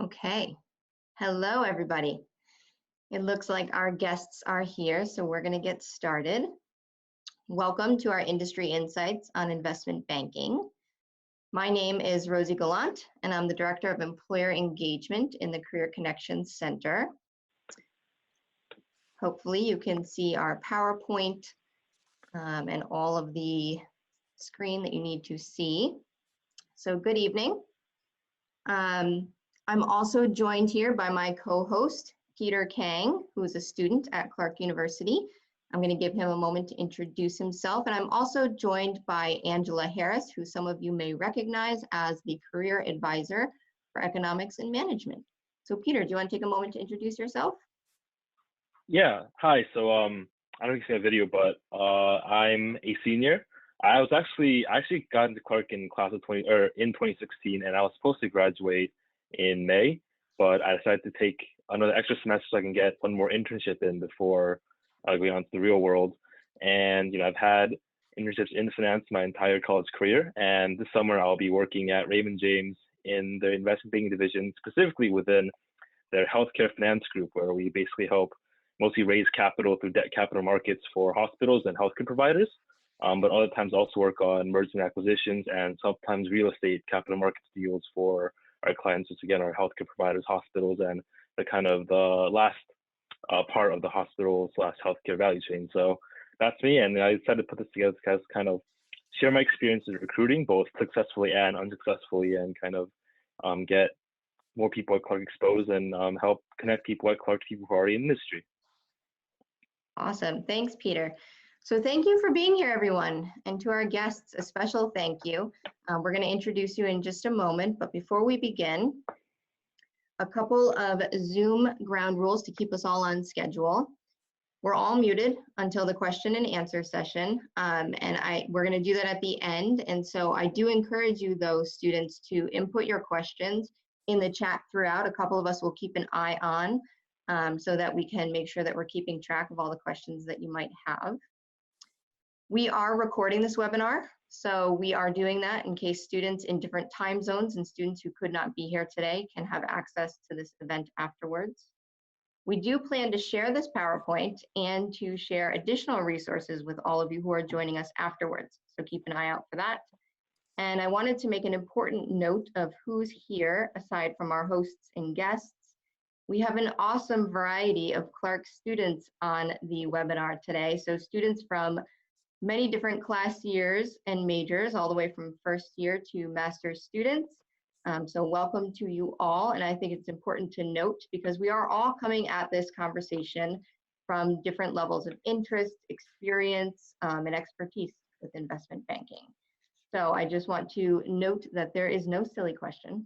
Okay. Hello, everybody. It looks like our guests are here, so we're going to get started. Welcome to our Industry Insights on Investment Banking. My name is Rosie Gallant, and I'm the Director of Employer Engagement in the Career Connections Center. Hopefully you can see our PowerPoint and all of the screen that you need to see. So good evening. I'm also joined here by my co-host, Peter Kang, who is a student at Clark University. I'm going to give him a moment to introduce himself. And I'm also joined by Angela Harris, who some of you may recognize as the Career Advisor for Economics and Management. So Peter, do you want to take a moment to introduce yourself? Yeah, hi. So I don't know if you see a video, but I'm a senior. I actually got into Clark in in 2016, and I was supposed to graduate in May, but I decided to take another extra semester so I can get one more internship in before going on to the real world. And I've had internships in finance my entire college career, and this summer I'll be working at Raymond James in the investment banking division, specifically within their healthcare finance group, where we basically help mostly raise capital through debt capital markets for hospitals and healthcare providers, but other times also work on mergers and acquisitions and sometimes real estate capital markets deals for our clients, which again are healthcare providers, hospitals, and the last part of the hospital/healthcare value chain. So that's me, and I decided to put this together to kind of share my experience in recruiting, both successfully and unsuccessfully, and get more people at Clark exposed and help connect people at Clark to people who are already in the industry. Awesome. Thanks, Peter. So thank you for being here, everyone. And to our guests, a special thank you. We're going to introduce you in just a moment, but before we begin, a couple of Zoom ground rules to keep us all on schedule. We're all muted until the question and answer session, we're going to do that at the end. And so I do encourage you, though, students, to input your questions in the chat throughout. A couple of us will keep an eye on so that we can make sure that we're keeping track of all the questions that you might have. We are recording this webinar, so we are doing that in case students in different time zones and students who could not be here today can have access to this event afterwards. We do plan to share this PowerPoint and to share additional resources with all of you who are joining us afterwards, so keep an eye out for that. And I wanted to make an important note of who's here aside from our hosts and guests. We have an awesome variety of Clark students on the webinar today. So students from many different class years and majors, all the way from first year to master's students. So welcome to you all. And I think it's important to note because we are all coming at this conversation from different levels of interest, experience, and expertise with investment banking. So I just want to note that there is no silly question.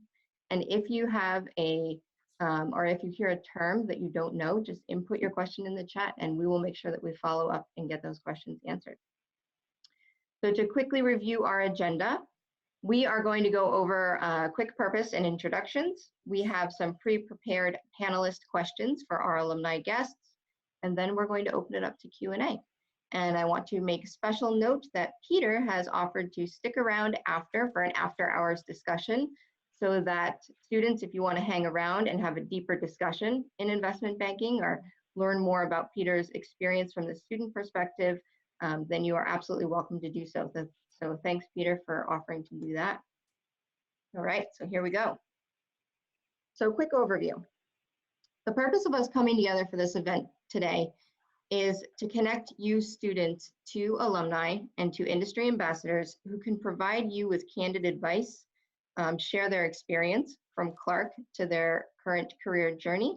And if you have or if you hear a term that you don't know, just input your question in the chat and we will make sure that we follow up and get those questions answered. So to quickly review our agenda, we are going to go over quick purpose and introductions. We have some pre-prepared panelist questions for our alumni guests, and then we're going to open it up to Q&A. And I want to make a special note that Peter has offered to stick around after for an after hours discussion so that students, if you want to hang around and have a deeper discussion in investment banking or learn more about Peter's experience from the student perspective, then you are absolutely welcome to do so. So thanks, Peter, for offering to do that. All right, so here we go. So quick overview. The purpose of us coming together for this event today is to connect you students to alumni and to industry ambassadors who can provide you with candid advice, share their experience from Clark to their current career journey,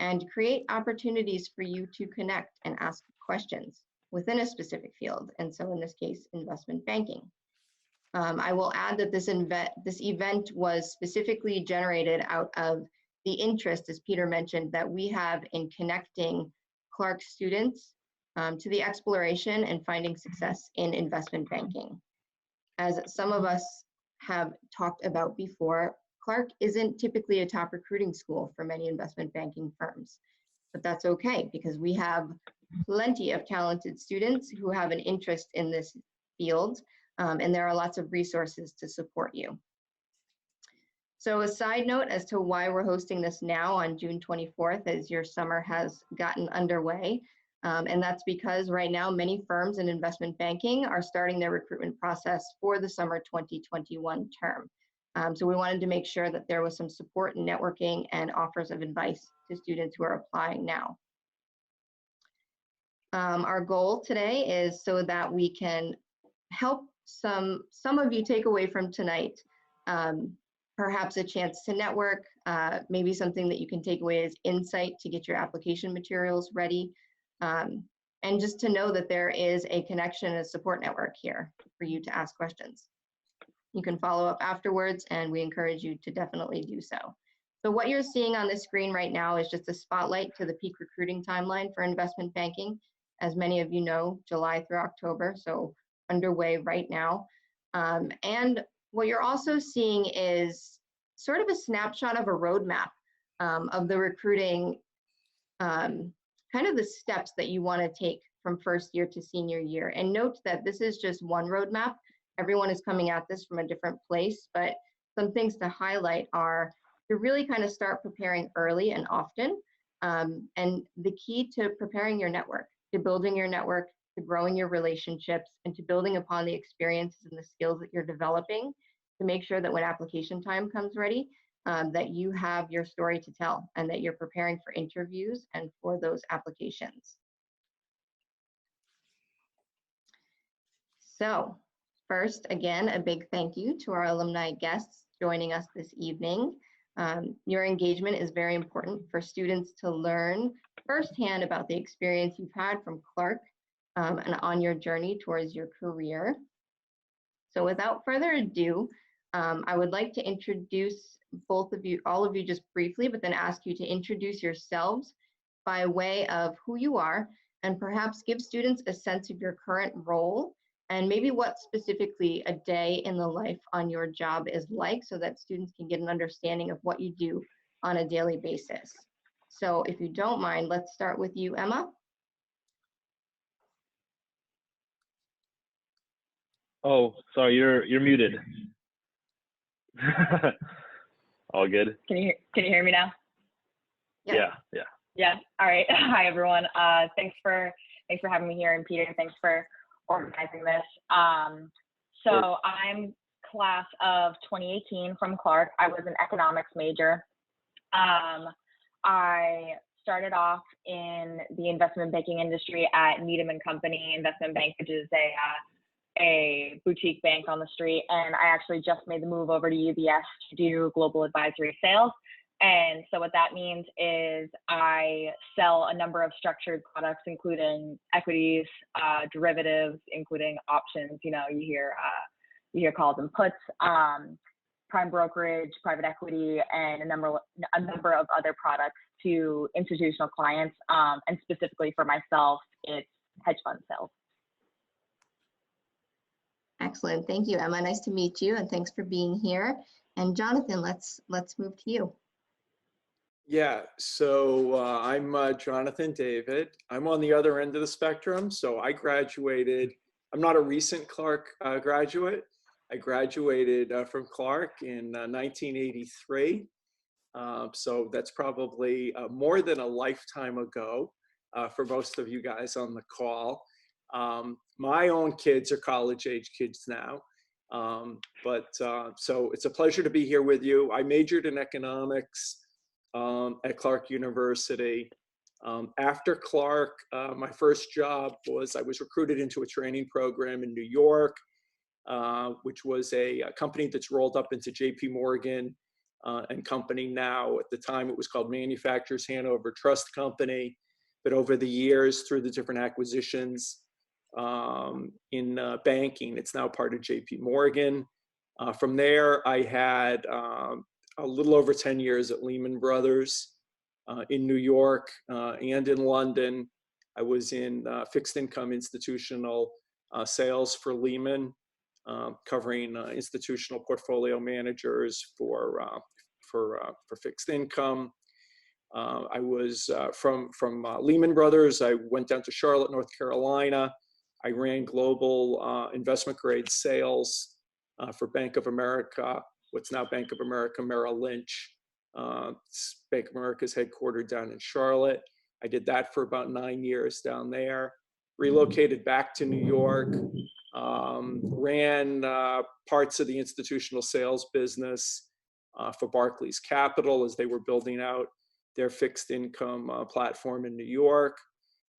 and create opportunities for you to connect and ask questions within a specific field, and so in this case, investment banking. I will add that this event was specifically generated out of the interest, as Peter mentioned, that we have in connecting Clark students to the exploration and finding success in investment banking. As some of us have talked about before, Clark isn't typically a top recruiting school for many investment banking firms, but that's okay because we have plenty of talented students who have an interest in this field, and there are lots of resources to support you. So a side note as to why we're hosting this now on June 24th, as your summer has gotten underway. And that's because right now many firms in investment banking are starting their recruitment process for the summer 2021 term. So we wanted to make sure that there was some support and networking and offers of advice to students who are applying now. Our goal today is so that we can help some of you take away from tonight, perhaps a chance to network, maybe something that you can take away as insight to get your application materials ready, and just to know that there is a connection, a support network here for you to ask questions. You can follow up afterwards, and we encourage you to definitely do so. So what you're seeing on the screen right now is just a spotlight to the peak recruiting timeline for investment banking. As many of you know, July through October, so underway right now. And what you're also seeing is sort of a snapshot of a roadmap of the recruiting, kind of the steps that you want to take from first year to senior year. And note that this is just one roadmap. Everyone is coming at this from a different place, but some things to highlight are to really kind of start preparing early and often. And the key to preparing your network, to building your network, to growing your relationships, and to building upon the experiences and the skills that you're developing to make sure that when application time comes ready, that you have your story to tell and that you're preparing for interviews and for those applications. So first, again, a big thank you to our alumni guests joining us this evening. Your engagement is very important for students to learn firsthand about the experience you've had from Clark and on your journey towards your career. So without further ado, I would like to introduce both of you, all of you just briefly, but then ask you to introduce yourselves by way of who you are and perhaps give students a sense of your current role and maybe what specifically a day in the life on your job is like so that students can get an understanding of what you do on a daily basis. So if you don't mind, let's start with you, Emma. Oh, sorry, you're muted. All good. Can you hear me now? Yeah. Yeah. All right. Hi everyone. Thanks for having me here, and Peter, thanks for organizing this. So I'm class of 2018 from Clark. I was an economics major. I started off in the investment banking industry at Needham & Company Investment Bank, which is a boutique bank on the street. And I actually just made the move over to UBS to do global advisory sales. And so what that means is I sell a number of structured products, including equities, derivatives, including options. You know, you hear calls and puts, prime brokerage, private equity, and a number of other products to institutional clients. And specifically for myself, it's hedge fund sales. Excellent. Thank you, Emma. Nice to meet you, and thanks for being here. And Jonathan, let's move to you. Yeah, so I'm Jonathan David. I'm on the other end of the spectrum. So I graduated, I'm not a recent Clark graduate. I graduated from Clark in 1983. So that's probably more than a lifetime ago for most of you guys on the call. My own kids are college age kids now. So it's a pleasure to be here with you. I majored in economics at Clark University. After Clark, my first job was I was recruited into a training program in New York, which was a company that's rolled up into JP Morgan and Company now. At the time, it was called Manufacturers Hanover Trust Company. But over the years, through the different acquisitions in banking, it's now part of JP Morgan. From there, I had a little over 10 years at Lehman Brothers in New York and in London. I was in fixed income institutional sales for Lehman, covering institutional portfolio managers for fixed income. I was from Lehman Brothers. I went down to Charlotte, North Carolina. I ran global investment grade sales for Bank of America what's now Bank of America Merrill Lynch. Bank of America is headquartered down in Charlotte. I did that for about 9 years down there. Relocated back to New York. Ran parts of the institutional sales business for Barclays Capital as they were building out their fixed income platform in New York.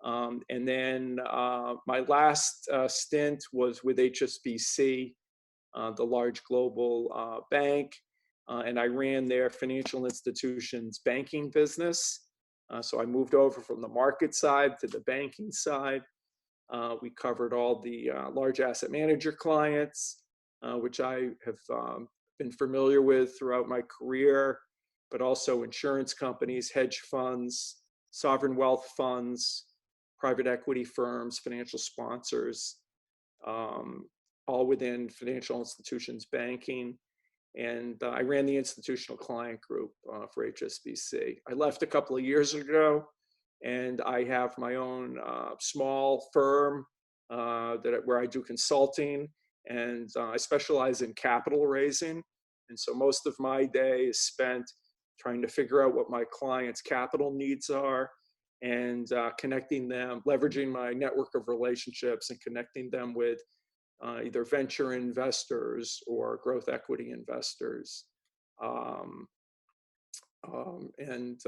And then my last stint was with HSBC, the large global bank, and I ran their financial institutions banking business. So I moved over from the market side to the banking side. We covered all the large asset manager clients, which I have been familiar with throughout my career, but also insurance companies, hedge funds, sovereign wealth funds, private equity firms, financial sponsors, all within financial institutions banking. And I ran the institutional client group for HSBC. I left a couple of years ago, and I have my own small firm where I do consulting, and I specialize in capital raising. And so most of my day is spent trying to figure out what my clients' capital needs are, and connecting them, leveraging my network of relationships and connecting them with either venture investors or growth equity investors, and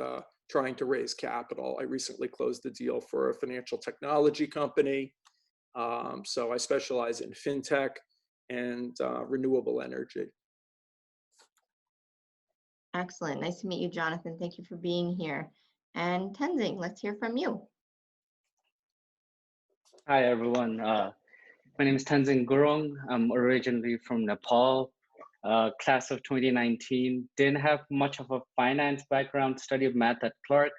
trying to raise capital. I recently closed a deal for a financial technology company. So I specialize in fintech and renewable energy. Excellent. Nice to meet you, Jonathan. Thank you for being here. And Tenzing, let's hear from you. Hi, everyone. My name is Tenzing Gurung. I'm originally from Nepal, class of 2019. Didn't have much of a finance background, studied math at Clark,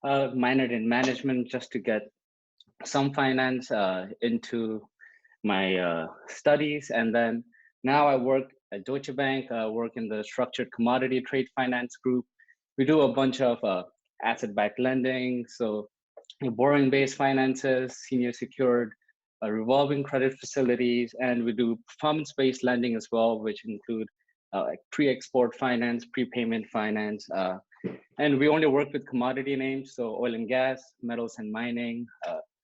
minored in management just to get some finance into my studies. And then now I work at Deutsche Bank, work in the structured commodity trade finance group. We do a bunch of asset-backed lending, so borrowing-based finances, senior secured, revolving credit facilities, and we do performance-based lending as well, which include like pre-export finance, prepayment finance, and we only work with commodity names, so oil and gas, metals and mining,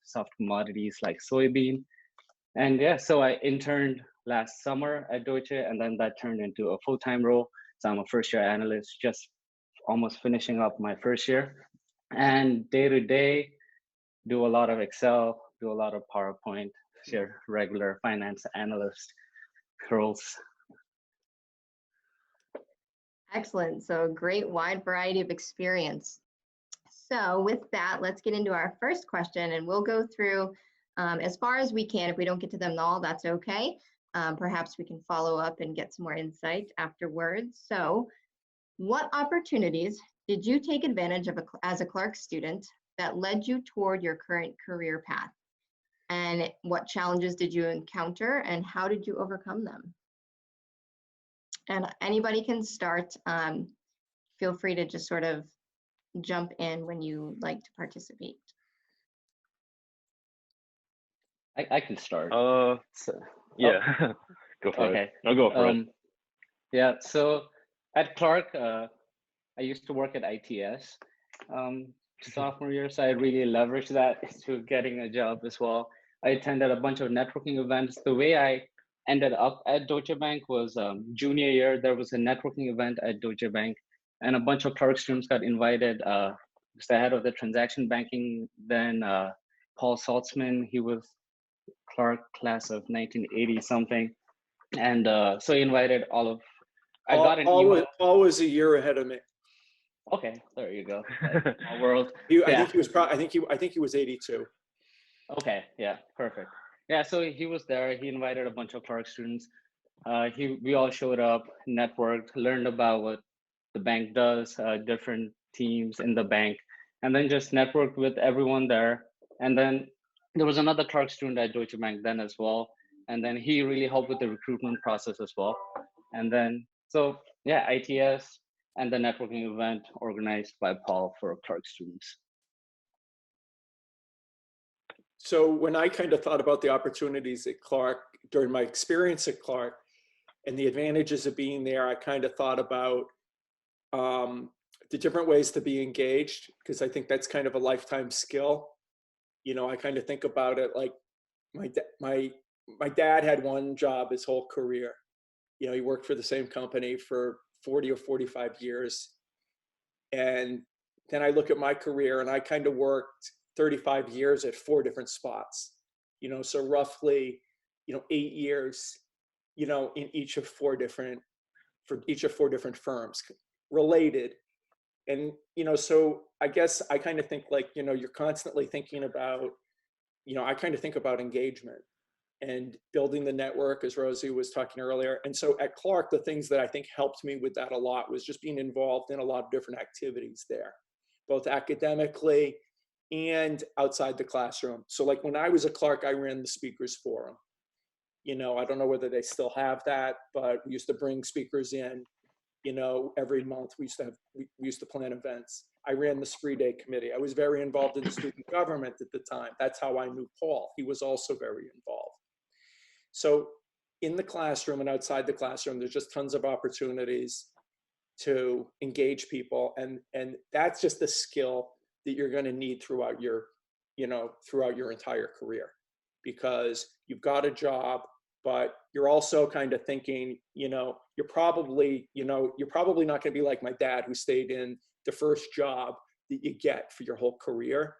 soft commodities like soybean. And yeah, so I interned last summer at Deutsche, and then that turned into a full-time role. So I'm a first-year analyst, just almost finishing up my first year. And day to day, do a lot of Excel, do a lot of PowerPoint, share regular finance analyst roles. Excellent. So a great wide variety of experience. So with that, let's get into our first question, and we'll go through as far as we can. If we don't get to them all, that's okay. Perhaps we can follow up and get some more insight afterwards. So what opportunities did you take advantage of as a Clark student that led you toward your current career path? And what challenges did you encounter, and how did you overcome them? And anybody can start. Feel free to just sort of jump in when you like to participate. I can start. Yeah, go for it. No, go for it. Yeah, so at Clark, I used to work at ITS sophomore year, so I really leveraged that to getting a job as well. I attended a bunch of networking events. The way I ended up at Deutsche Bank was junior year, there was a networking event at Deutsche Bank, and a bunch of Clark students got invited. Just the head of the transaction banking then, Paul Saltzman, he was Clark class of 1980 something. And so he invited all of, I got an email. Paul was a year ahead of me. Okay, there you go. World. I think he was probably, I think he was 82. Okay, yeah, perfect. Yeah, so he was there. He invited a bunch of Clark students. We all showed up, networked, learned about what the bank does, different teams in the bank, and then just networked with everyone there. And then there was another Clark student at Deutsche Bank then as well. And then he really helped with the recruitment process as well. And then, so yeah, ITS and the networking event organized by Paul for Clark students. So when I kind of thought about the opportunities at Clark during my experience at Clark, and the advantages of being there, I kind of thought about the different ways to be engaged, because I think that's kind of a lifetime skill. You know, I kind of think about it like my dad had one job his whole career. You know, he worked for the same company for 40 or 45 years. And then I look at my career, and I kind of worked 35 years at 4 different spots. You know, so roughly, 8 years, in each of 4 different firms related. And, so I guess I kind of think like, you're constantly thinking about, I kind of think about engagement and building the network, as Rosie was talking earlier. And so at Clark, the things that I think helped me with that a lot was just being involved in a lot of different activities there, both academically and outside the classroom. So like when I was at Clark, I ran the Speakers Forum. I don't know whether they still have that, but we used to bring speakers in, every month. We used to plan events. I ran the Spree Day committee. I was very involved in the student government at the time. That's how I knew Paul. He was also very involved. So in the classroom and outside the classroom, there's just tons of opportunities to engage people. And that's just a skill that you're going to need throughout your entire career, because you've got a job, but you're also kind of thinking, you're probably not going to be like my dad, who stayed in the first job that you get for your whole career.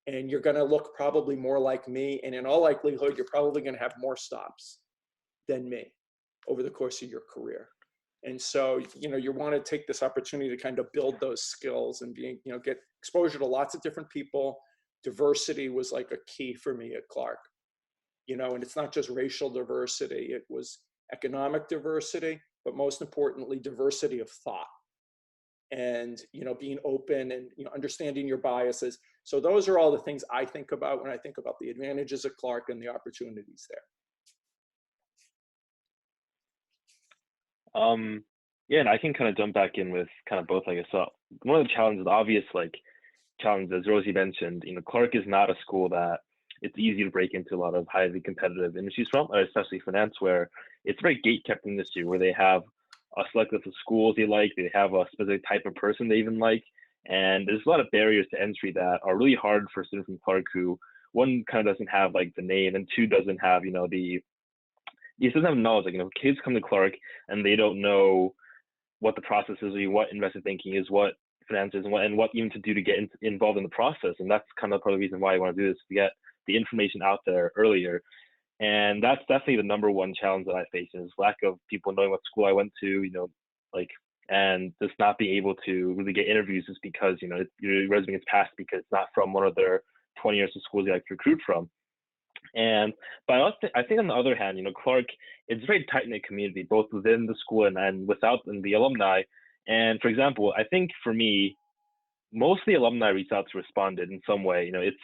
And you're going to look probably more like me. And in all likelihood, you're probably going to have more stops than me over the course of your career. And so, you want to take this opportunity to kind of build those skills and get exposure to lots of different people. Diversity was like a key for me at Clark, and it's not just racial diversity, it was economic diversity, but most importantly, diversity of thought. And being open and understanding your biases. So those are all the things I think about when I think about the advantages of Clark and the opportunities there. Yeah, and I can kind of jump back in with kind of both, I guess. So one of the challenges, the obvious challenge, as Rosie mentioned, Clark is not a school that it's easy to break into a lot of highly competitive industries from, especially finance, where it's a very gate-kept industry where they have a select list of schools they like, they have a specific type of person they even like, and there's a lot of barriers to entry that are really hard for students from Clark who, one, kind of doesn't have like the name, and two, doesn't have, he doesn't have knowledge. Like, kids come to Clark and they don't know what the process is, or what investment banking is, what finance is, and what even to do to get involved in the process. And that's kind of part of the reason why I want to do this, to get the information out there earlier. And that's definitely the number one challenge that I face, is lack of people knowing what school I went to, and just not being able to really get interviews just because, your resume is passed because it's not from one of their 20 years of schools you like to recruit from. But I think on the other hand, Clark, it's a very tight-knit community, both within the school and without in the alumni. And for example, I think for me, most of the alumni reached out to responded in some way. It's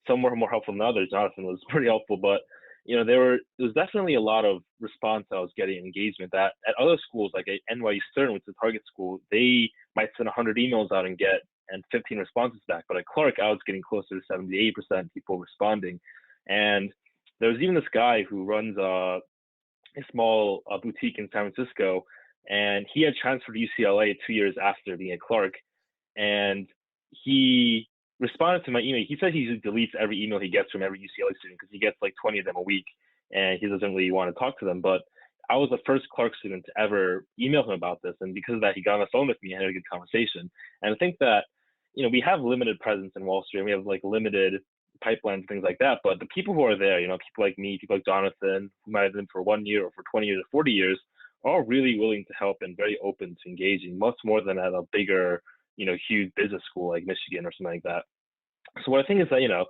some were more helpful than others. Jonathan was pretty helpful, but there was definitely a lot of response I was getting, engagement, that at other schools, like at NYU Stern, which is a target school, they might send 100 emails out and get 15 responses back. But at Clark, I was getting closer to 78% people responding. And there was even this guy who runs a small boutique in San Francisco, and he had transferred to UCLA 2 years after being at Clark. And he responded to my email. He said he deletes every email he gets from every UCLA student because he gets like 20 of them a week, and he doesn't really want to talk to them. But I was the first Clark student to ever email him about this, and because of that, he got on the phone with me and had a good conversation. And I think that we have limited presence in Wall Street, and we have like limited pipelines, things like that. But the people who are there, people like me, people like Jonathan, who might have been for 1 year or for 20 years or 40 years, are all really willing to help and very open to engaging, much more than at a bigger, huge business school like Michigan or something like that. So what I think is that,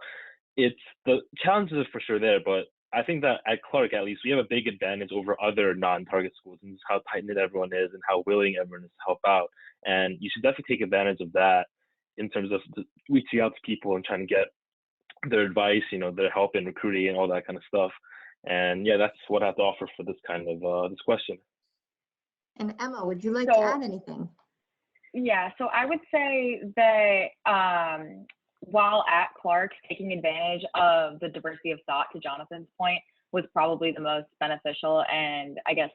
it's the challenges are for sure there, but I think that at Clark, at least, we have a big advantage over other non-target schools, and just how tight-knit everyone is and how willing everyone is to help out. And you should definitely take advantage of that in terms of reaching out to people and trying to get their advice, their help in recruiting and all that kind of stuff. And yeah, that's what I have to offer for this kind of this question. And Emma, would you like to add anything? Yeah, so I would say that while at Clark, taking advantage of the diversity of thought, to Jonathan's point, was probably the most beneficial and I guess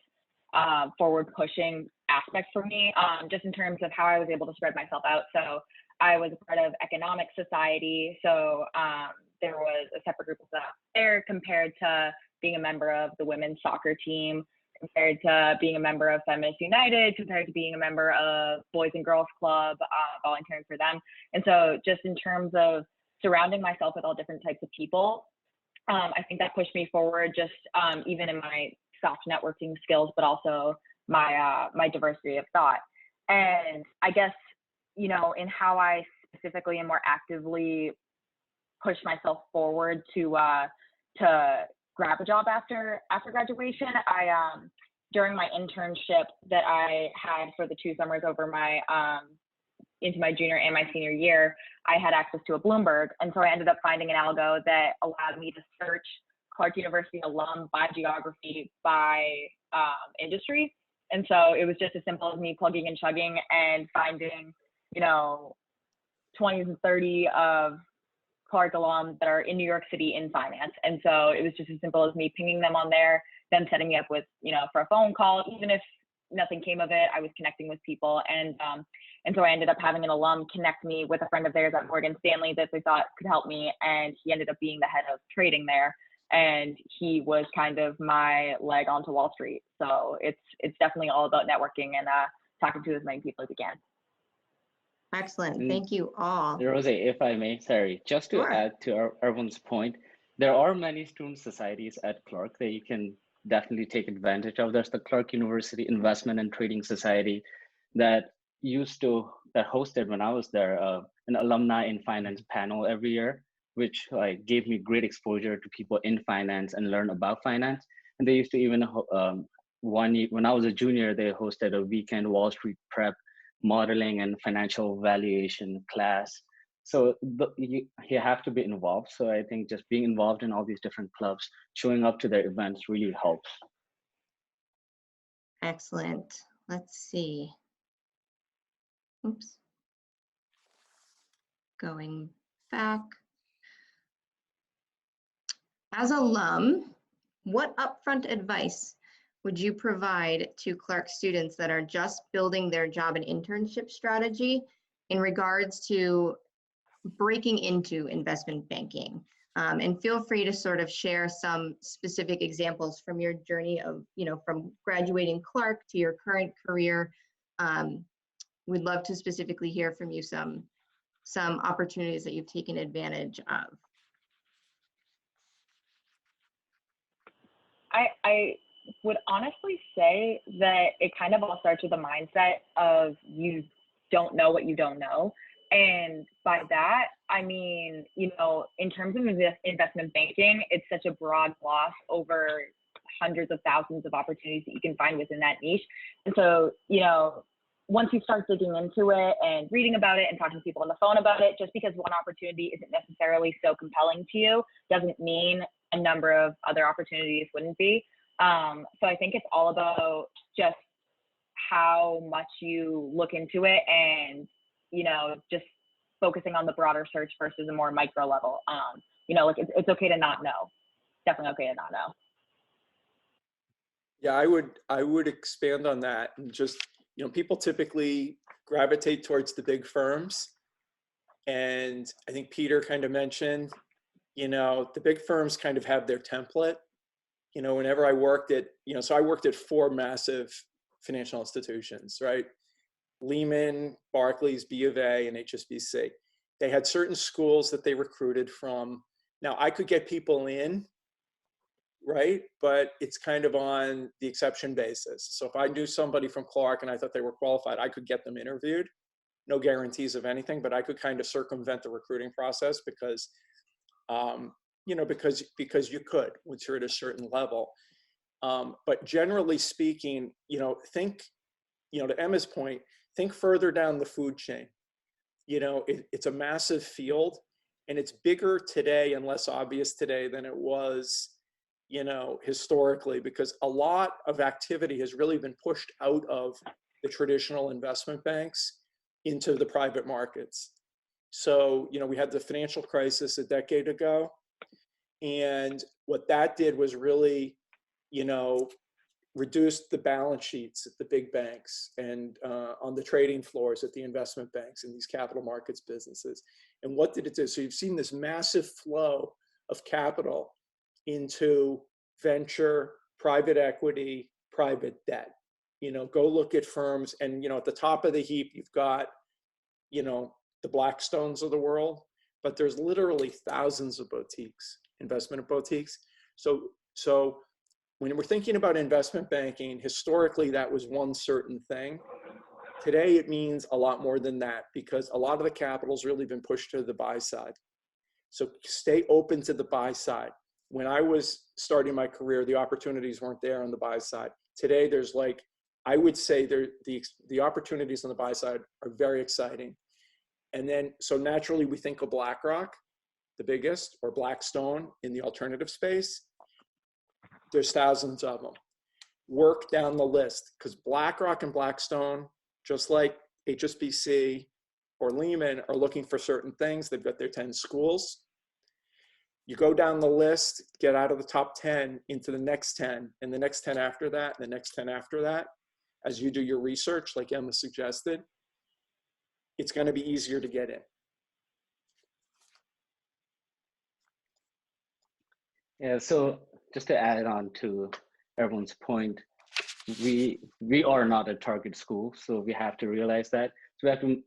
forward pushing aspect for me, just in terms of how I was able to spread myself out. So I was a part of economic society. So there was a separate group of us there compared to being a member of the women's soccer team, compared to being a member of Feminist United, compared to being a member of Boys and Girls Club, volunteering for them. And so just in terms of surrounding myself with all different types of people, I think that pushed me forward, just even in my soft networking skills, but also my my diversity of thought. And I guess, you know, in how I specifically and more actively push myself forward to grab a job after graduation, I during my internship that I had for the 2 summers over my into my junior and my senior year, I had access to a Bloomberg, and so I ended up finding an algo that allowed me to search Clark University alum by geography, by industry. And so it was just as simple as me plugging and chugging and finding, you know, 20 and 30 of Clark alum that are in New York City in finance. And so it was just as simple as me pinging them on there, them setting me up with, you know, for a phone call. Even if nothing came of it, I was connecting with people. And so I ended up having an alum connect me with a friend of theirs at Morgan Stanley that they thought could help me. And he ended up being the head of trading there. And he was kind of my leg onto Wall Street. So it's definitely all about networking and talking to as many people as you can. Excellent. Thank you all. Rose, if I may, sorry, just to Sure. add to everyone's point, there are many student societies at Clark that you can definitely take advantage of. There's the Clark University Investment and Trading Society that hosted, when I was there, an alumni in finance panel every year, which like gave me great exposure to people in finance and learn about finance. And they used to even when I was a junior, they hosted a weekend Wall Street prep modeling and financial valuation class. So you have to be involved. So I think just being involved in all these different clubs, showing up to their events really helps. Excellent. Let's see. Oops. Going back. As alum, what upfront advice would you provide to Clark students that are just building their job and internship strategy in regards to breaking into investment banking? And feel free to sort of share some specific examples from your journey of, you know, from graduating Clark to your current career. We'd love to specifically hear from you some opportunities that you've taken advantage of. I would honestly say that it kind of all starts with a mindset of you don't know what you don't know. And by that, I mean, you know, in terms of investment banking, it's such a broad gloss over hundreds of thousands of opportunities that you can find within that niche. And so, you know, once you start digging into it and reading about it and talking to people on the phone about it, just because one opportunity isn't necessarily so compelling to you doesn't mean a number of other opportunities wouldn't be. So I think it's all about just how much you look into it and, you know, just focusing on the broader search versus a more micro level. You know, like it's okay to not know. Definitely okay to not know. Yeah, I would expand on that, and just, you know, people typically gravitate towards the big firms. And I think Peter kind of mentioned, you know, the big firms kind of have their template. You know, whenever I worked at, you know, so I worked at 4 massive financial institutions, right? Lehman, Barclays, B of A, and HSBC. They had certain schools that they recruited from. Now, I could get people in, right? But it's kind of on the exception basis. So if I knew somebody from Clark and I thought they were qualified, I could get them interviewed. No guarantees of anything, but I could kind of circumvent the recruiting process because, you know, because you could once you're at a certain level. But generally speaking, you know, think, you know, to Emma's point, think further down the food chain. You know, it's a massive field, and it's bigger today and less obvious today than it was, you know, historically, because a lot of activity has really been pushed out of the traditional investment banks into the private markets. So, you know, we had the financial crisis a decade ago, and what that did was really, you know, reduced the balance sheets at the big banks and on the trading floors at the investment banks and these capital markets businesses. And what did it do? So you've seen this massive flow of capital into venture, private equity, private debt. You know, go look at firms and, you know, at the top of the heap, you've got, you know, the Blackstones of the world, but there's literally thousands of boutiques, investment boutiques. So when we're thinking about investment banking, historically, that was one certain thing. Today, it means a lot more than that because a lot of the capital's really been pushed to the buy side. So stay open to the buy side. When I was starting my career, the opportunities weren't there on the buy side. Today, there's like, I would say the opportunities on the buy side are very exciting. And then, so naturally we think of BlackRock, the biggest, or Blackstone in the alternative space. There's thousands of them. Work down the list because BlackRock and Blackstone, just like HSBC or Lehman, are looking for certain things. They've got their 10 schools. You go down the list, get out of the top 10 into the next 10, and the next 10 after that, and the next 10 after that. As you do your research, like Emma suggested, it's going to be easier to get in. Yeah, so just to add on to everyone's point, we are not a target school, so we have to realize that. So we have to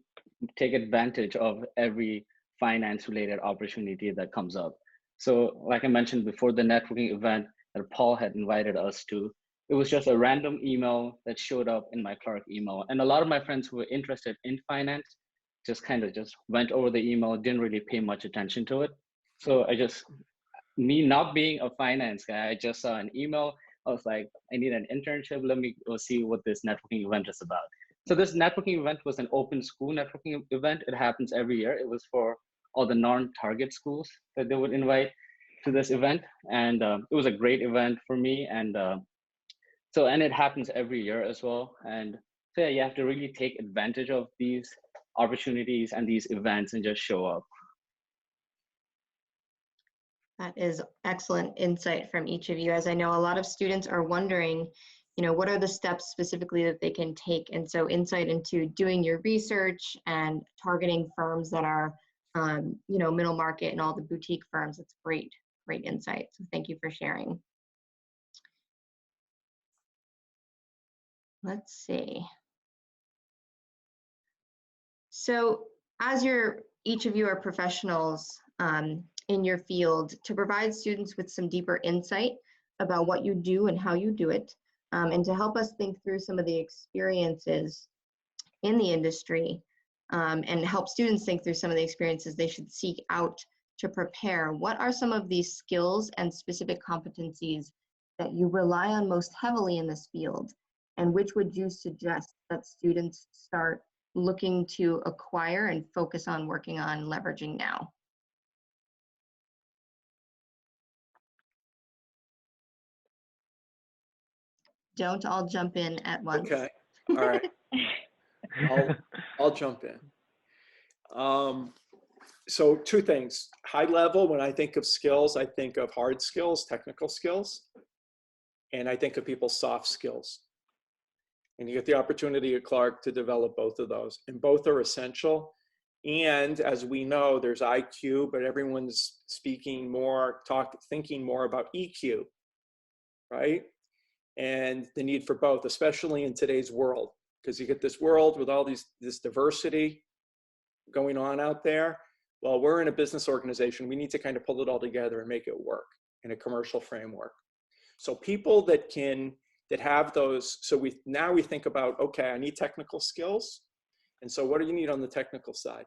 take advantage of every finance-related opportunity that comes up. So like I mentioned before, the networking event that Paul had invited us to, it was just a random email that showed up in my Clark email. And a lot of my friends who were interested in finance just kind of just went over the email, didn't really pay much attention to it. So me not being a finance guy, I just saw an email. I was like, I need an internship. Let me go see what this networking event is about. So this networking event was an open school networking event. It happens every year. It was for all the non-target schools that they would invite to this event. And it was a great event for me. And and it happens every year as well. And so yeah, you have to really take advantage of these opportunities and these events and just show up. That is excellent insight from each of you. As I know, a lot of students are wondering, you know, what are the steps specifically that they can take? And so insight into doing your research and targeting firms that are, you know, middle market and all the boutique firms. It's great insight. So thank you for sharing. Let's see. So as each of you are professionals in your field, to provide students with some deeper insight about what you do and how you do it, and to help us think through some of the experiences in the industry, and help students think through some of the experiences they should seek out to prepare, what are some of these skills and specific competencies that you rely on most heavily in this field? And which would you suggest that students start looking to acquire and focus on working on leveraging now? Don't all jump in at once. Okay, all right. I'll jump in. So two things. High level, when I think of skills, I think of hard skills, technical skills, and I think of people's soft skills. And you get the opportunity at Clark to develop both of those, and both are essential. And as we know, there's IQ, but everyone's thinking more about EQ, right? And the need for both, especially in today's world, because you get this world with all this diversity going on out there. Well, we're in a business organization. We need to kind of pull it all together and make it work in a commercial framework. So people that have those, so we think about, okay, I need technical skills. And so what do you need on the technical side?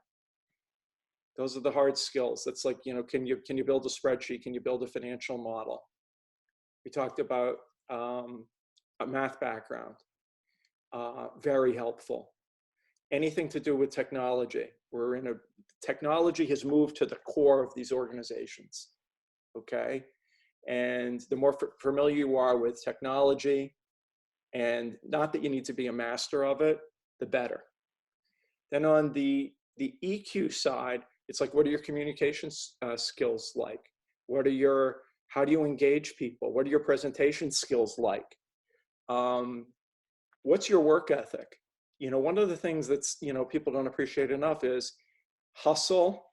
Those are the hard skills. That's like, you know, can you build a spreadsheet? Can you build a financial model? We talked about a math background, very helpful. Anything to do with technology. Technology has moved to the core of these organizations, okay? And the more familiar you are with technology, and not that you need to be a master of it, the better. Then on the EQ side, it's like, what are your communication skills like? How do you engage people? What are your presentation skills like? What's your work ethic? One of the things that's, people don't appreciate enough is hustle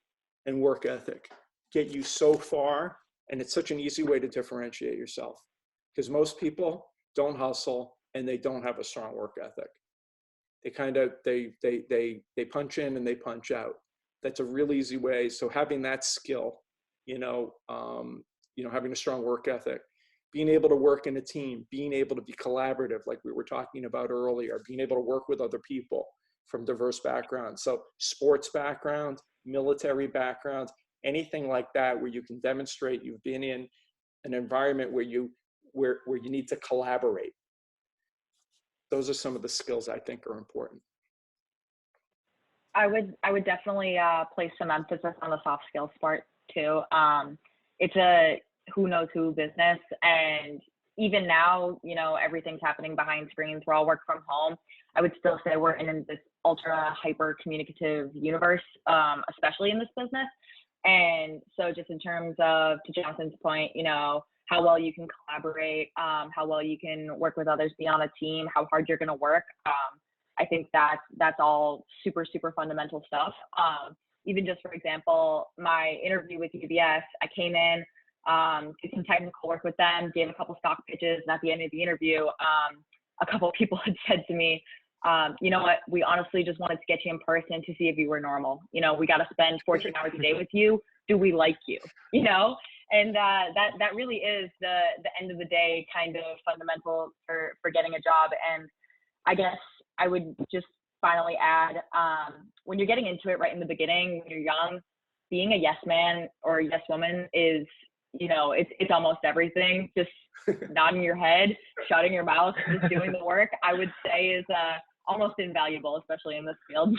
and work ethic get you so far. And it's such an easy way to differentiate yourself, because most people don't hustle and they don't have a strong work ethic. They kind of, they punch in and they punch out. That's a real easy way. So having that skill, having a strong work ethic, being able to work in a team, being able to be collaborative, like we were talking about earlier, being able to work with other people from diverse backgrounds. So sports background, military background, anything like that, where you can demonstrate you've been in an environment where you need to collaborate. Those are some of the skills I think are important. I would definitely place some emphasis on the soft skills part too. It's a who knows who business, and even now, everything's happening behind screens. We're all work from home. I would still say we're in this ultra hyper communicative universe, especially in this business. And so just in terms of, to Jonathan's point, how well you can collaborate, how well you can work with others, be on a team, how hard you're going to work. I think that's all super, super fundamental stuff. Even just, for example, my interview with UBS, I came in, did some technical work with them, gave a couple stock pitches, and at the end of the interview, a couple of people had said to me, you know what, we honestly just wanted to get you in person to see if you were normal. We got to spend 14 hours a day with you. Do we like you? And that really is the end of the day kind of fundamental for getting a job. And I guess I would just finally add, when you're getting into it right in the beginning, when you're young, being a yes man or a yes woman is, it's almost everything. Just nodding your head, shutting your mouth, just doing the work, I would say is almost invaluable, especially in this field.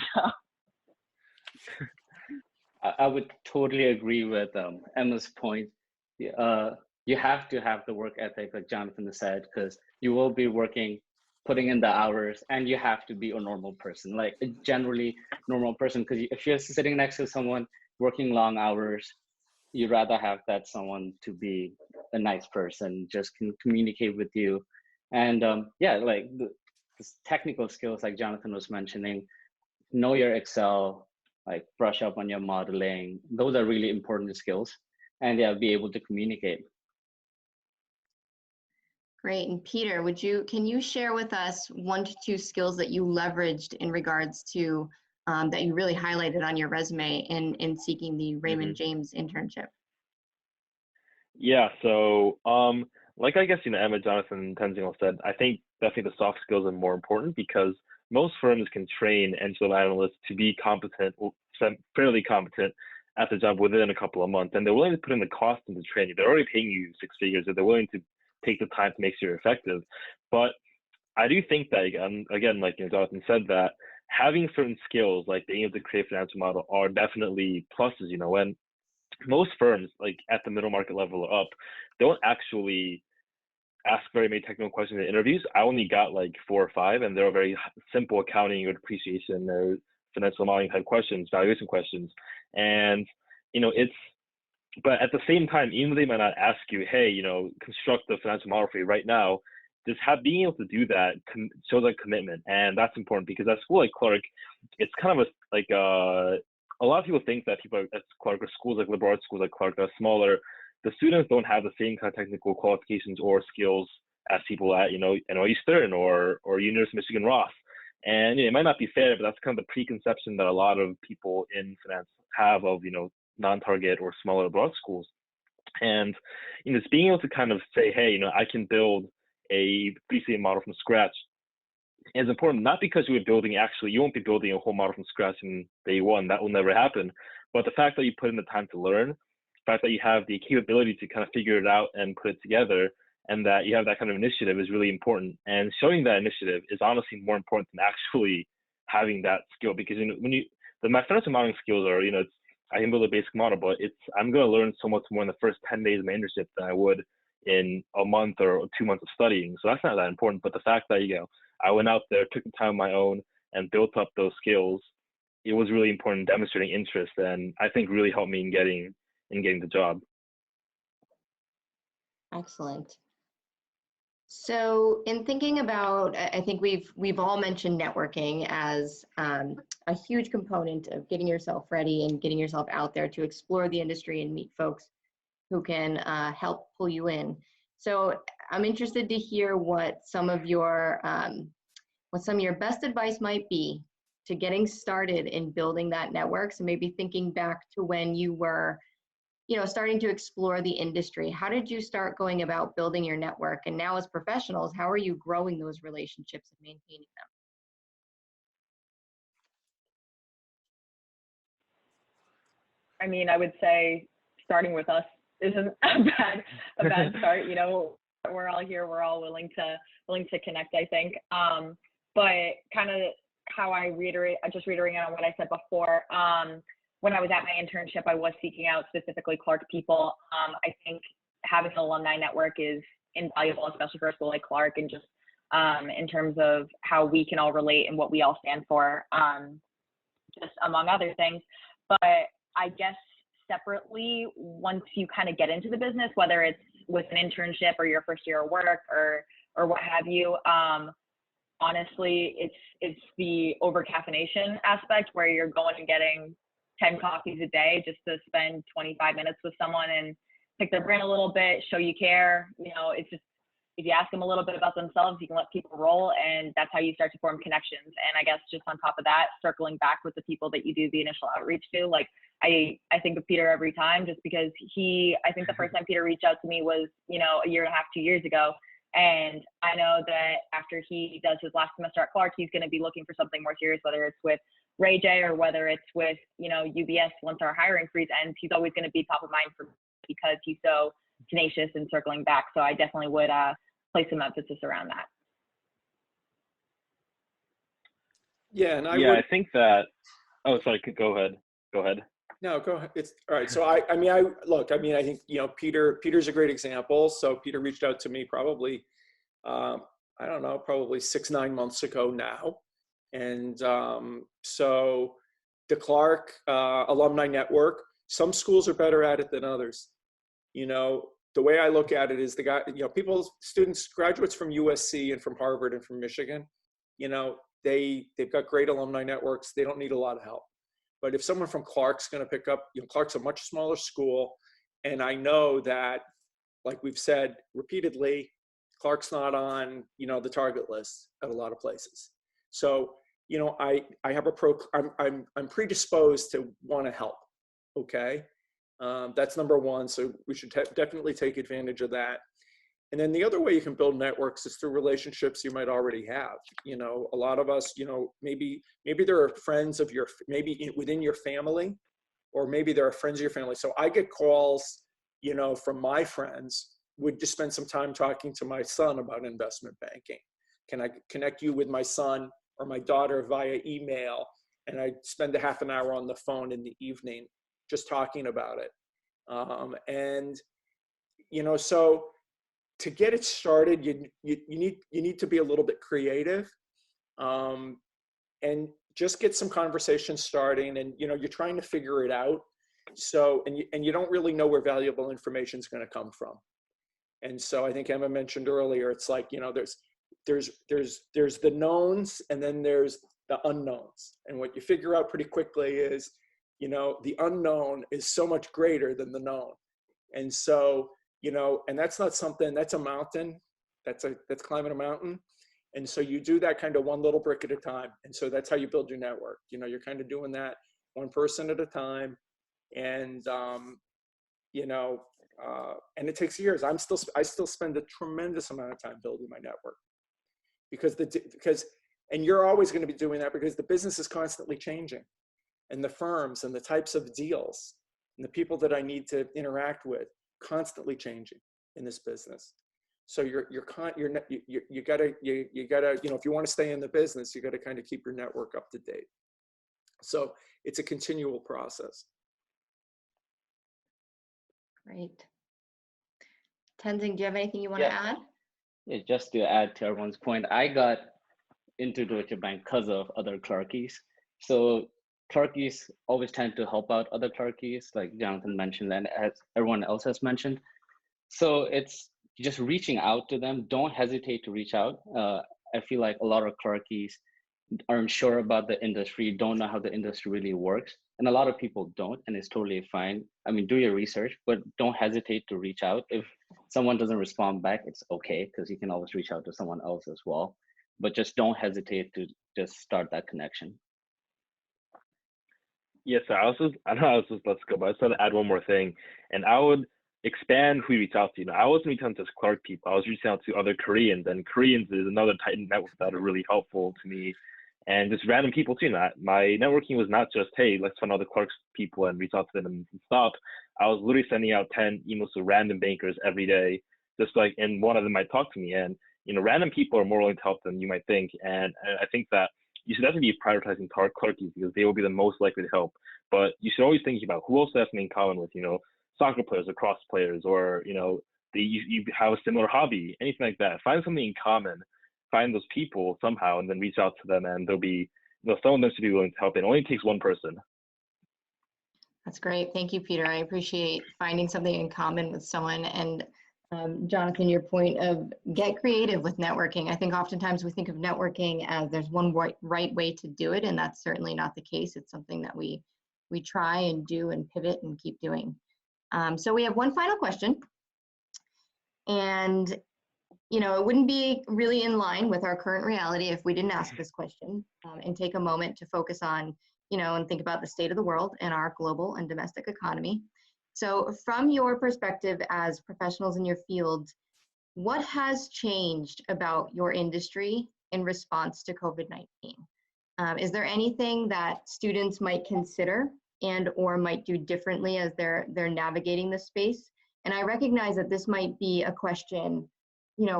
I would totally agree with Emma's point. You have to have the work ethic, like Jonathan said, because you will be working, putting in the hours, and you have to be a normal person, like a generally normal person. Because if you're sitting next to someone working long hours, you'd rather have that someone to be a nice person, just can communicate with you. And like the technical skills, like Jonathan was mentioning, know your Excel, like brush up on your modeling. Those are really important skills, and be able to communicate. Great. And Peter, can you share with us 1 to 2 skills that you leveraged in regards to that you really highlighted on your resume in seeking the Raymond James internship? Yeah, so like I guess Emma, Jonathan, and Tenzing all said, I think definitely the soft skills are more important, because most firms can train entry-level analysts to be competent, or fairly competent at the job within a couple of months, and they're willing to put in the cost into training. They're already paying you 6 figures, so they're willing to take the time to make sure you're effective. But I do think that, again, like Jonathan said, that having certain skills, like being able to create a financial model, are definitely pluses. And most firms, like at the middle market level or up, don't actually ask very many technical questions in interviews. I only got like 4 or 5, and they're very simple accounting or depreciation or financial modeling type questions, valuation questions. And but at the same time, even though they might not ask you, hey, construct the financial model for you right now, just being able to do that shows like commitment. And that's important, because at school like Clark, it's kind of a lot of people think that people at Clark, or schools like liberal arts schools like Clark, are smaller. The students don't have the same kind of technical qualifications or skills as people at NYU Stern or University of Michigan Ross. And it might not be fair, but that's kind of the preconception that a lot of people in finance have of non-target or smaller liberal arts schools. And just being able to kind of say, hey, I can build a 3CA model from scratch is important, not because you won't be building a whole model from scratch in day one. That will never happen. But the fact that you put in the time to learn, the fact that you have the capability to kind of figure it out and put it together, and that you have that kind of initiative is really important. And showing that initiative is honestly more important than actually having that skill, because my financial modeling skills are, I can build a basic model, but I'm going to learn so much more in the first 10 days of my internship than I would in a month or 2 months of studying. So that's not that important. But the fact that I went out there, took the time on my own, and built up those skills, it was really important, demonstrating interest, and I think really helped me in getting the job. Excellent. So in thinking about, I think we've all mentioned networking as a huge component of getting yourself ready and getting yourself out there to explore the industry and meet folks who can help pull you in. So I'm interested to hear what some of your best advice might be to getting started in building that network. So maybe thinking back to when you were, starting to explore the industry. How did you start going about building your network? And now as professionals, how are you growing those relationships and maintaining them? I mean, I would say starting with us isn't a bad start. You know, we're all here. We're all willing to connect, I think. But kind of how just reiterating on what I said before. When I was at my internship, I was seeking out specifically Clark people. I think having an alumni network is invaluable, especially for a school like Clark, and just in terms of how we can all relate and what we all stand for, just among other things. But I guess separately, once you kind of get into the business, whether it's with an internship or your first year of work or what have you, honestly, it's the over caffeination aspect where you're going and getting 10 coffees a day just to spend 25 minutes with someone and pick their brain a little bit, show you care. You know, it's just, if you ask them a little bit about themselves, you can let people roll, and that's how you start to form connections. And I guess just on top of that, circling back with the people that you do the initial outreach to, like I think of Peter every time, just because I think the first time Peter reached out to me was, a year and a half, 2 years ago. And I know that after he does his last semester at Clark, he's going to be looking for something more serious, whether it's with Ray J or whether it's with, UBS once our hiring freeze ends. He's always going to be top of mind for me because he's so tenacious and circling back. So I definitely would place some emphasis around that. Yeah, and I think that. Oh, sorry. Go ahead. No, go ahead. It's all right. So I think, Peter's a great example. So Peter reached out to me probably, probably 6-9 months ago now. And so the Clark Alumni Network, some schools are better at it than others. The way I look at it is students, graduates from USC and from Harvard and from Michigan, they've got great alumni networks. They don't need a lot of help. But if someone from Clark's going to pick up, Clark's a much smaller school. And I know that, like we've said repeatedly, Clark's not on, the target list at a lot of places. So, I have I'm predisposed to want to help. Okay. That's number one. So we should definitely take advantage of that. And then the other way you can build networks is through relationships you might already have. A lot of us, maybe there are friends of within your family, or maybe there are friends of your family. So I get calls, from my friends, would just spend some time talking to my son about investment banking. Can I connect you with my son or my daughter via email? And I spend a half an hour on the phone in the evening just talking about it. So to get it started, you need to be a little bit creative, and just get some conversations starting. And you're trying to figure it out. So and you don't really know where valuable information is going to come from. And so I think Emma mentioned earlier, it's like there's the knowns, and then there's the unknowns. And what you figure out pretty quickly is the unknown is so much greater than the known. And so and that's not something, that's a mountain, that's climbing a mountain. And so you do that kind of one little brick at a time. And so that's how you build your network. You're kind of doing that one person at a time. And, and it takes years. I still spend a tremendous amount of time building my network and you're always going to be doing that because the business is constantly changing, and the firms and the types of deals and the people that I need to interact with constantly changing in this business. So you gotta, if you want to stay in the business, you got to kind of keep your network up to date. So it's a continual process. Great. Tenzing, do you have anything you want to add? Yeah, just to add to everyone's point, I got into Deutsche Bank because of other Clarkies. So Clarkies always tend to help out other Clarkies, like Jonathan mentioned, and as everyone else has mentioned. So it's just reaching out to them. Don't hesitate to reach out. I feel like a lot of clerkies are unsure about the industry, don't know how the industry really works. And a lot of people don't, and it's totally fine. I mean, do your research, but don't hesitate to reach out. If someone doesn't respond back, it's okay, because you can always reach out to someone else as well. But just don't hesitate to just start that connection. Yes, I know I was just let's go, but I just want to add one more thing, and I would expand who you reach out to. I wasn't reaching out to just Clark people. I was reaching out to other Koreans, and Koreans is another tight network that are really helpful to me, and just random people too. My networking was not just, hey, let's find other Clark's people and reach out to them and stop. I was literally sending out 10 emails to random bankers every day, just like, and one of them might talk to me, and random people are more willing to help than you might think, and I think that you should definitely be prioritizing clerkies because they will be the most likely to help. But you should always think about who else has something in common with, soccer players, lacrosse players, or, you have a similar hobby, anything like that. Find something in common, find those people somehow, and then reach out to them, and there'll be, someone that should be willing to help. It only takes one person. That's great. Thank you, Peter. I appreciate finding something in common with someone. And Jonathan, your point of get creative with networking. I think oftentimes we think of networking as there's one right way to do it, and that's certainly not the case. It's something that we try and do and pivot and keep doing. So we have one final question, and it wouldn't be really in line with our current reality if we didn't ask this question and take a moment to focus on, and think about the state of the world and our global and domestic economy. So from your perspective as professionals in your field, what has changed about your industry in response to COVID-19? Is there anything that students might consider and or might do differently as they're navigating the space? And I recognize that this might be a question,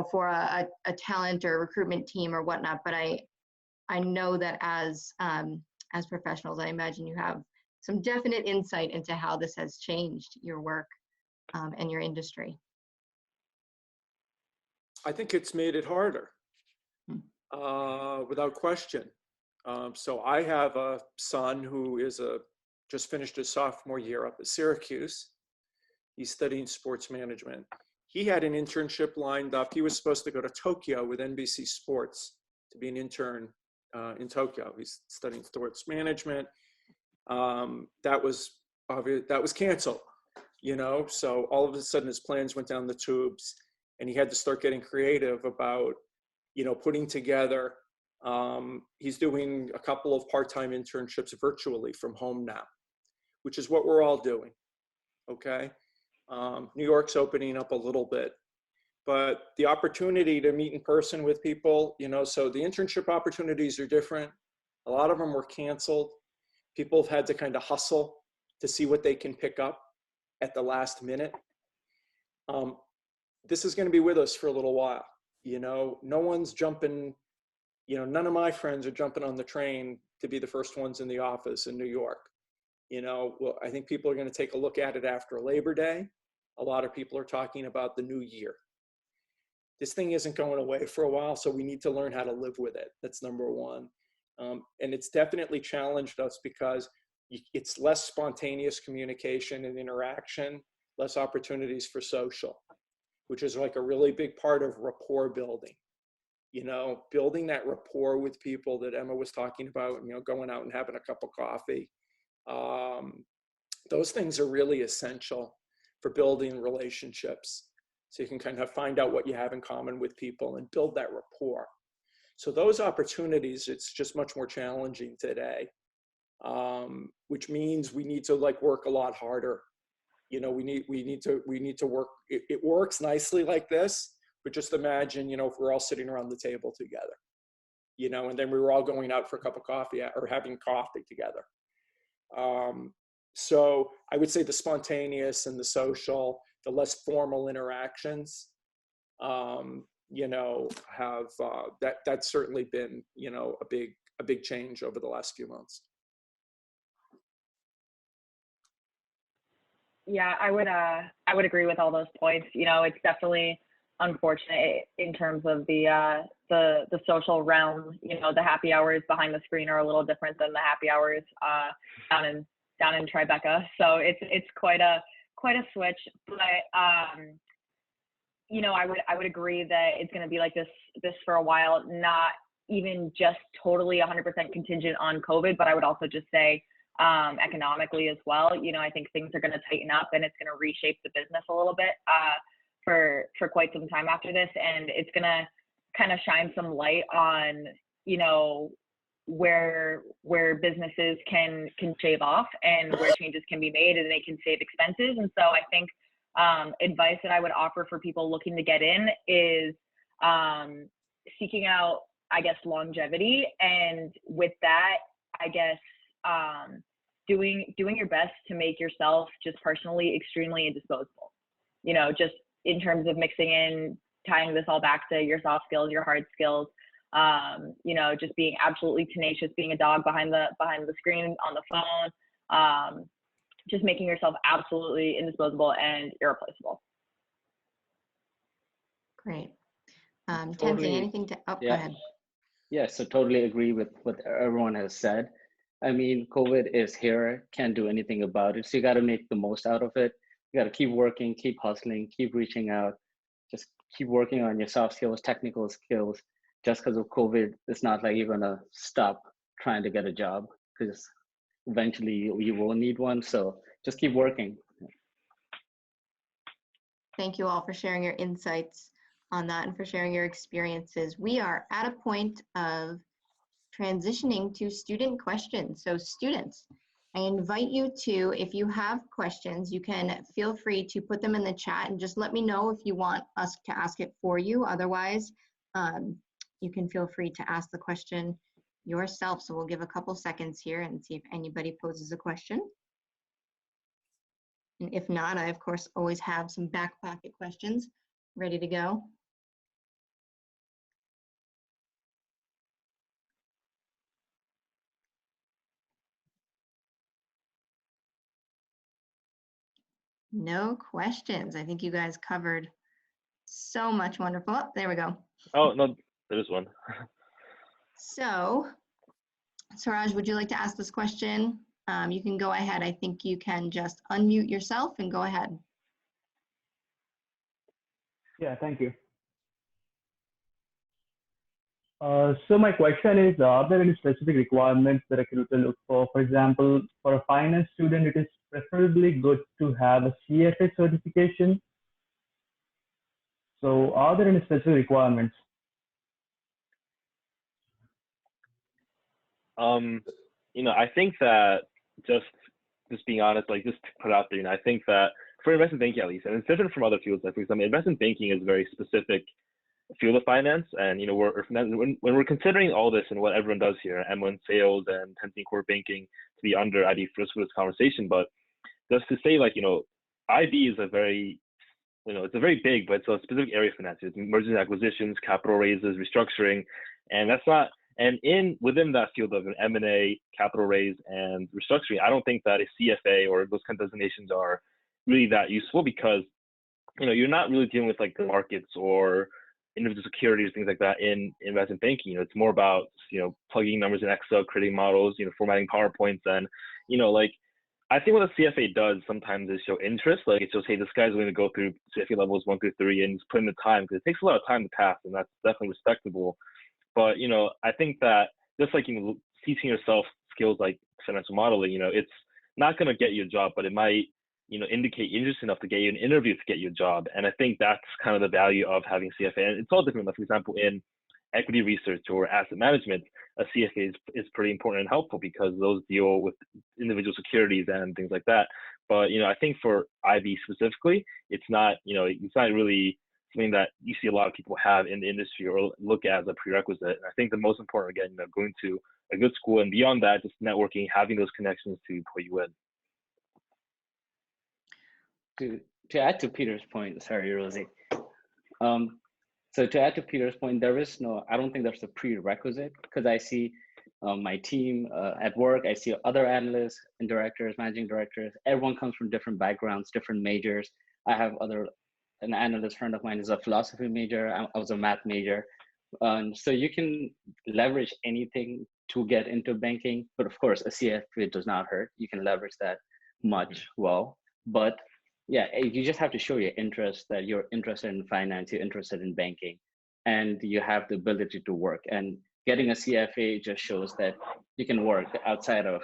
for a talent or recruitment team or whatnot, but I know that as professionals, I imagine you have some definite insight into how this has changed your work and your industry. I think it's made it harder, without question. So I have a son who just finished his sophomore year up at Syracuse. He's studying sports management. He had an internship lined up. He was supposed to go to Tokyo with NBC Sports to be an intern in Tokyo. He's studying sports management. That was canceled, so all of a sudden his plans went down the tubes, and he had to start getting creative about, putting together, he's doing a couple of part-time internships virtually from home now, which is what we're all doing. Okay. New York's opening up a little bit, but the opportunity to meet in person with people, so the internship opportunities are different. A lot of them were canceled. People have had to kind of hustle to see what they can pick up at the last minute. This is going to be with us for a little while. No one's jumping, none of my friends are jumping on the train to be the first ones in the office in New York. Well, I think people are going to take a look at it after Labor Day. A lot of people are talking about the new year. This thing isn't going away for a while, so we need to learn how to live with it. That's number one. And it's definitely challenged us because it's less spontaneous communication and interaction, less opportunities for social, which is like a really big part of rapport building. Building that rapport with people that Emma was talking about, going out and having a cup of coffee. Those things are really essential for building relationships. So you can kind of find out what you have in common with people and build that rapport. So those opportunities, it's just much more challenging today, which means we need to work a lot harder. We need to work. It works nicely like this, but just imagine, if we're all sitting around the table together, and then we were all going out for a cup of coffee or having coffee together. So I would say the spontaneous and the social, the less formal interactions, have that's certainly been, a big change over the last few months. Yeah, I would agree with all those points. It's definitely unfortunate in terms of the social realm. The happy hours behind the screen are a little different than the happy hours down in Tribeca. So it's quite a switch. But I would agree that it's going to be like this for a while, not even just totally 100% contingent on COVID, but I would also just say economically as well. I think things are going to tighten up and it's going to reshape the business a little bit for quite some time after this, and it's going to kind of shine some light on where businesses can shave off and where changes can be made and they can save expenses. And so I think advice that I would offer for people looking to get in is seeking out, I guess, longevity. And with that, I guess, doing your best to make yourself just personally extremely indisposable, just in terms of mixing in, tying this all back to your soft skills, your hard skills, just being absolutely tenacious, being a dog behind the screen on the phone, just making yourself absolutely indisposable and irreplaceable. Great. Totally. Tenzing, anything to, go ahead. Yeah, so totally agree with what everyone has said. I mean, COVID is here, can't do anything about it. So you got to make the most out of it. You got to keep working, keep hustling, keep reaching out, just keep working on your soft skills, technical skills. Just because of COVID, it's not like you're going to stop trying to get a job, because eventually you will need one. So just keep working. Thank you all for sharing your insights on that and for sharing your experiences. We are at a point of transitioning to student questions. So students, I invite you to, if you have questions, you can feel free to put them in the chat and just let me know if you want us to ask it for you. Otherwise, you can feel free to ask the question yourself. So we'll give a couple seconds here and see if anybody poses a question. And if not, I of course always have some back pocket questions ready to go. No questions. I think you guys covered so much wonderful. Oh, there we go. Oh, no, there is one. So, Suraj, would you like to ask this question? You can go ahead. I think you can just unmute yourself and go ahead. Yeah, thank you. So my question is, are there any specific requirements the recruiter look for? For example, for a finance student, it is preferably good to have a CFA certification. So are there any specific requirements? I think that just being honest, like just to put out there, I think that for investment banking at least, and it's different from other fields, like for example, investment banking is a very specific field of finance, and when we're considering all this and what everyone does here, M1 sales and Tenzing core banking to be under IB for this conversation, but just to say, like, IB is a very, it's a very big, but it's a specific area of finance. It's mergers and acquisitions, capital raises, restructuring, and that's not. And within that field of an M&A, capital raise, and restructuring, I don't think that a CFA or those kind of designations are really that useful, because you're not really dealing with like the markets or individual securities, things like that in investment banking. It's more about plugging numbers in Excel, creating models, formatting PowerPoints, and like I think what a CFA does sometimes is show interest. Like it shows, hey, this guy's going to go through CFA levels 1 through 3 and just put in the time, because it takes a lot of time to pass, and that's definitely respectable. But I think that just like teaching yourself skills like financial modeling, it's not going to get you a job, but it might indicate interest enough to get you an interview to get you a job. And I think that's kind of the value of having CFA. And it's all different. Like for example, in equity research or asset management, a CFA is pretty important and helpful, because those deal with individual securities and things like that. But I think for IB specifically, it's not really something that you see a lot of people have in the industry or look at as a prerequisite. And I think the most important, again, going to a good school, and beyond that, just networking, having those connections to put you in. To add to Peter's point, sorry, Rosie. So to add to Peter's point, I don't think there's a prerequisite, because I see my team at work, I see other analysts and directors, managing directors, everyone comes from different backgrounds, different majors. I have an analyst friend of mine is a philosophy major. I was a math major. So you can leverage anything to get into banking, but of course a CFA does not hurt. You can leverage that much well, but yeah, you just have to show your interest, that you're interested in finance, you're interested in banking, and you have the ability to work. And getting a CFA just shows that you can work outside of,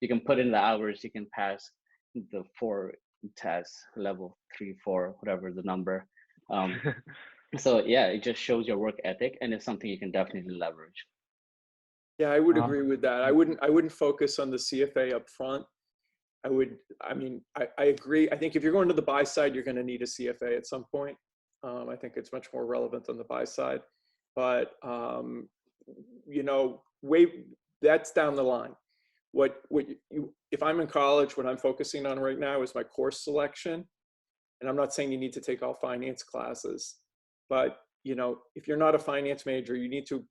you can put in the hours, you can pass the 4 tests, level 3, 4, whatever the number. So yeah, it just shows your work ethic, and it's something you can definitely leverage. Yeah, I would agree with that. I wouldn't focus on the CFA up front. I agree. I think if you're going to the buy side, you're going to need a CFA at some point. I think it's much more relevant on the buy side, but that's down the line. If I'm in college, what I'm focusing on right now is my course selection. And I'm not saying you need to take all finance classes, but if you're not a finance major,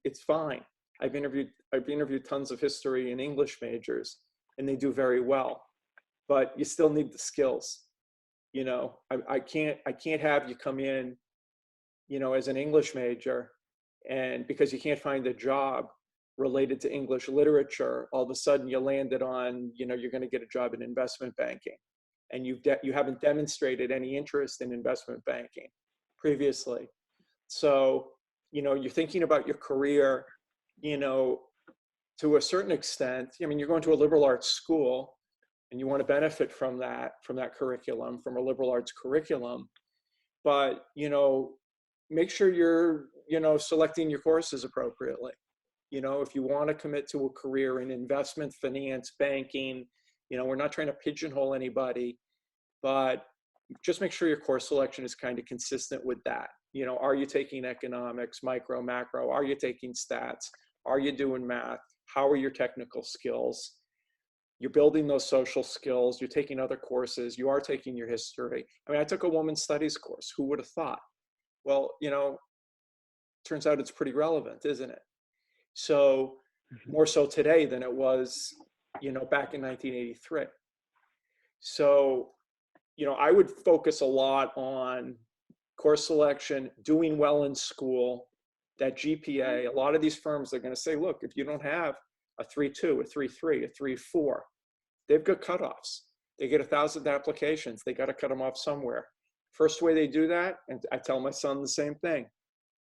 it's fine. I've interviewed tons of history and English majors, and they do very well, but you still need the skills. I can't have you come in, as an English major, and because you can't find a job related to English literature, all of a sudden you landed on, you're going to get a job in investment banking, and you haven't demonstrated any interest in investment banking previously. So, you're thinking about your career, to a certain extent. I mean, you're going to a liberal arts school, and you want to benefit from that curriculum, from a liberal arts curriculum. But, make sure you're, selecting your courses appropriately. If you want to commit to a career in investment, finance, banking, we're not trying to pigeonhole anybody, but just make sure your course selection is kind of consistent with that. Are you taking economics, micro, macro? Are you taking stats? Are you doing math? How are your technical skills? You're building those social skills. You're taking other courses. You are taking your history. I mean, I took a women's studies course. Who would have thought? Well, turns out it's pretty relevant, isn't it? So more so today than it was, back in 1983. So, I would focus a lot on course selection, doing well in school, that GPA. A lot of these firms are going to say, look, if you don't have a 3.2, a 3.3, a 3.4, they've got cutoffs. They get 1,000 applications. They got to cut them off somewhere. First way they do that, and I tell my son the same thing,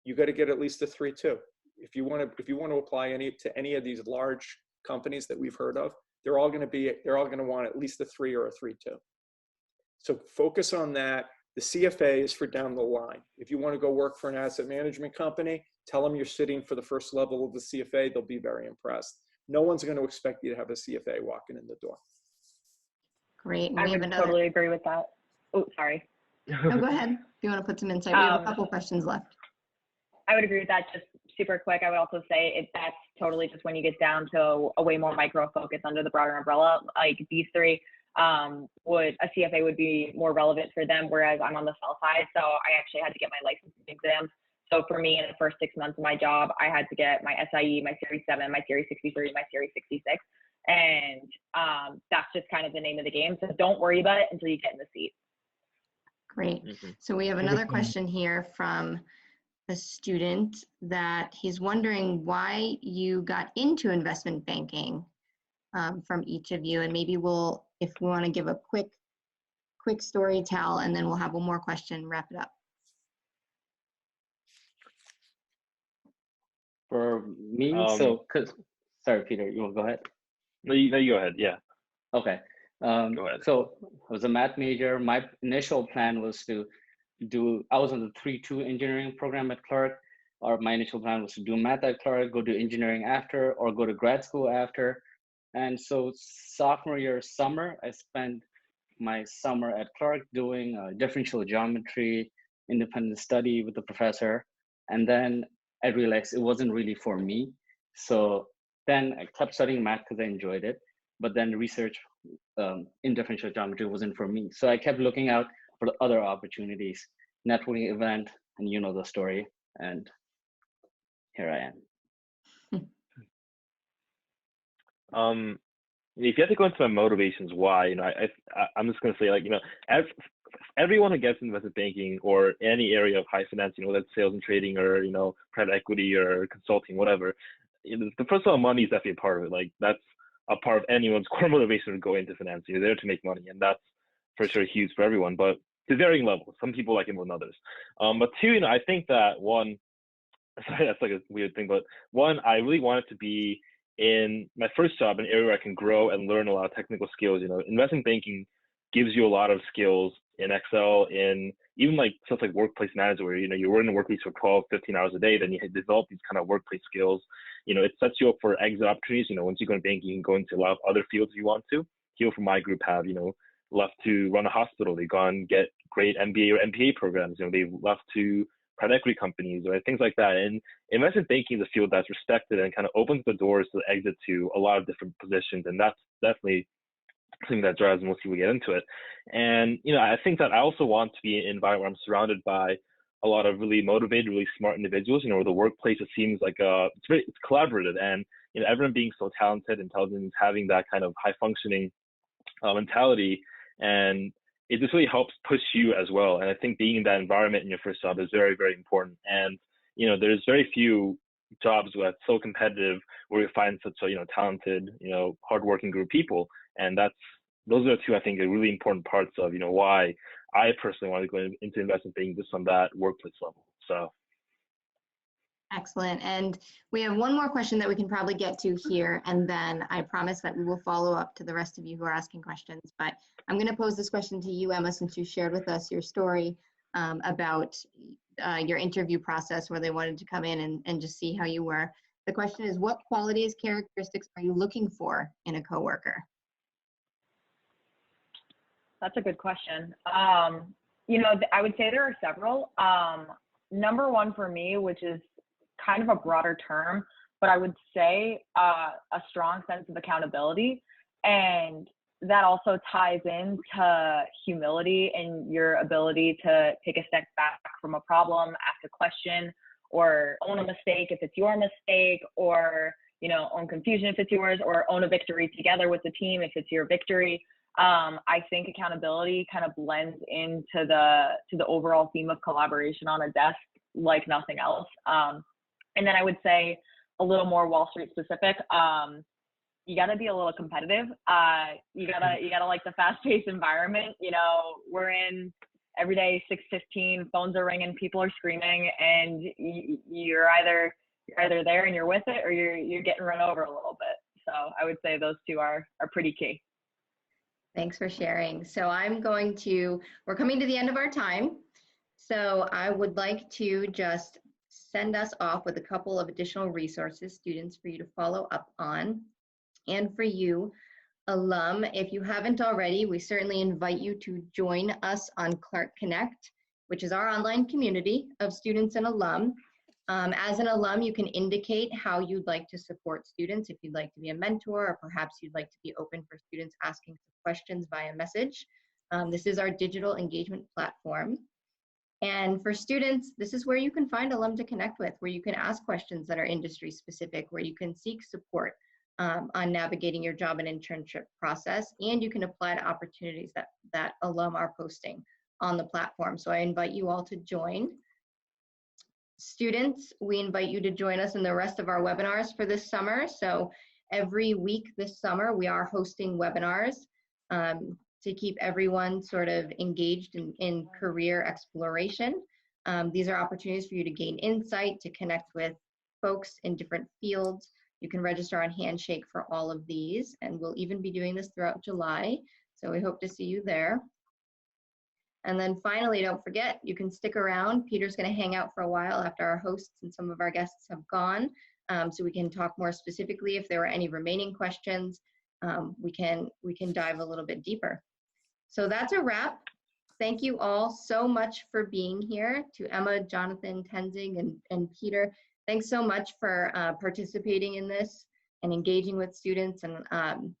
you got to get at least a 3.2. If you want to apply to any of these large companies that we've heard of, they're all going to want at least a 3 or a 3.2. So focus on that. The CFA is for down the line. If you want to go work for an asset management company, tell them you're sitting for the first level of the CFA. They'll be very impressed. No one's going to expect you to have a CFA walking in the door. Great. And I we have would another. totally agree with that. Oh, sorry. No, go ahead. If you want to put some insight, we have a couple questions left. I would agree with that. Just super quick, I would also say that's totally just when you get down to a way more micro focus under the broader umbrella. Like these three, a CFA would be more relevant for them, whereas I'm on the sell side. So I actually had to get my licensing exams. So for me, in the first 6 months of my job, I had to get my SIE, my Series 7, my Series 63, my Series 66. And that's just kind of the name of the game. So don't worry about it until you get in the seat. Great. So we have another question here from a student that he's wondering why you got into investment banking from each of you. And maybe if we want to give a quick story tell, and then we'll have one more question, wrap it up. For me, sorry, Peter, you want to go ahead? No, you go ahead. Yeah. Okay. Go ahead. So I was a math major. My initial plan was I was on the 3.2 engineering program at Clark, or my initial plan was to do math at Clark, go to engineering after, or go to grad school after. And so sophomore year summer, I spent my summer at Clark doing differential geometry, independent study with the professor. And then I realized it wasn't really for me. So then I kept studying math because I enjoyed it, but then research in differential geometry wasn't for me. So I kept looking out for other opportunities, networking event, and you know the story. And here I am. If you have to go into my motivations why, I'm just going to say, like, everyone who gets investment banking or any area of high finance, whether it's sales and trading or, private equity or consulting, whatever, the personal money is definitely a part of it. Like, that's a part of anyone's core motivation to go into finance. You're there to make money, and that's for sure huge for everyone, but to varying levels. Some people like it more than others. But two, you know, I think that one, sorry, that's like a weird thing, but one, I really wanted to be in my first job, an area where I can grow and learn a lot of technical skills. You know, investment banking gives you a lot of skills in Excel, in even like stuff like workplace management, where, you know, you're working in the workplace for 12, 15 hours a day, then you develop these kind of workplace skills. You know, it sets you up for exit opportunities. You know, once you go into banking, you can go into a lot of other fields if you want to. People from my group have, you know, left to run a hospital. They've gone get great MBA or MPA programs. You know, they've left to private equity companies or things like that. And investment banking is a field that's respected and kind of opens the doors to exit to a lot of different positions. And that's definitely something that drives most people to get into it. And, you know, I think that I also want to be in an environment where I'm surrounded by a lot of really motivated, really smart individuals, you know, where the workplace, it seems like it's collaborative, and, you know, everyone being so talented, intelligent, having that kind of high functioning mentality. And it just really helps push you as well. And I think being in that environment in your first job is very, very important. And, you know, there's very few jobs that's so competitive where you find such a, you know, talented, you know, hardworking group of people. And those are two, I think, are really important parts of, you know, why I personally want to go into investment banking just on that workplace level. So. Excellent. And we have one more question that we can probably get to here, and then I promise that we will follow up to the rest of you who are asking questions. But I'm going to pose this question to you, Emma, since you shared with us your story about your interview process where they wanted to come in and just see how you were. The question is, what qualities, characteristics are you looking for in a coworker? That's a good question. You know, I would say there are several. Number one for me, which is kind of a broader term, but I would say a strong sense of accountability. And that also ties into humility and your ability to take a step back from a problem, ask a question, or own a mistake if it's your mistake, or, you know, own confusion if it's yours, or own a victory together with the team if it's your victory. I think accountability kind of blends into the overall theme of collaboration on a desk like nothing else. And then I would say a little more Wall Street specific. You got to be a little competitive. You gotta like the fast-paced environment. You know, we're in every day 6:15, phones are ringing, people are screaming, and you're either there and you're with it, or you're getting run over a little bit. So I would say those two are pretty key. Thanks for sharing. So we're coming to the end of our time. So I would like to just send us off with a couple of additional resources, students, for you to follow up on. And for you, alum, if you haven't already, we certainly invite you to join us on Clark Connect, which is our online community of students and alum. As an alum, you can indicate how you'd like to support students, if you'd like to be a mentor, or perhaps you'd like to be open for students asking questions via message. This is our digital engagement platform. And for students, this is where you can find alum to connect with, where you can ask questions that are industry specific, where you can seek support on navigating your job and internship process, and you can apply to opportunities that alum are posting on the platform. So I invite you all to join. Students, we invite you to join us in the rest of our webinars for this summer. So every week this summer, we are hosting webinars to keep everyone sort of engaged in career exploration. These are opportunities for you to gain insight, to connect with folks in different fields. You can register on Handshake for all of these, and we'll even be doing this throughout July. So we hope to see you there. And then finally, don't forget, you can stick around. Peter's going to hang out for a while after our hosts and some of our guests have gone, so we can talk more specifically. If there were any remaining questions, we can dive a little bit deeper. So that's a wrap. Thank you all so much for being here. To Emma, Jonathan, Tenzing, and Peter, thanks so much for participating in this and engaging with students. And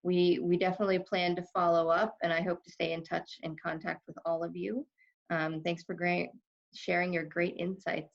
we definitely plan to follow up, and I hope to stay in touch and contact with all of you. Thanks for sharing your great insights.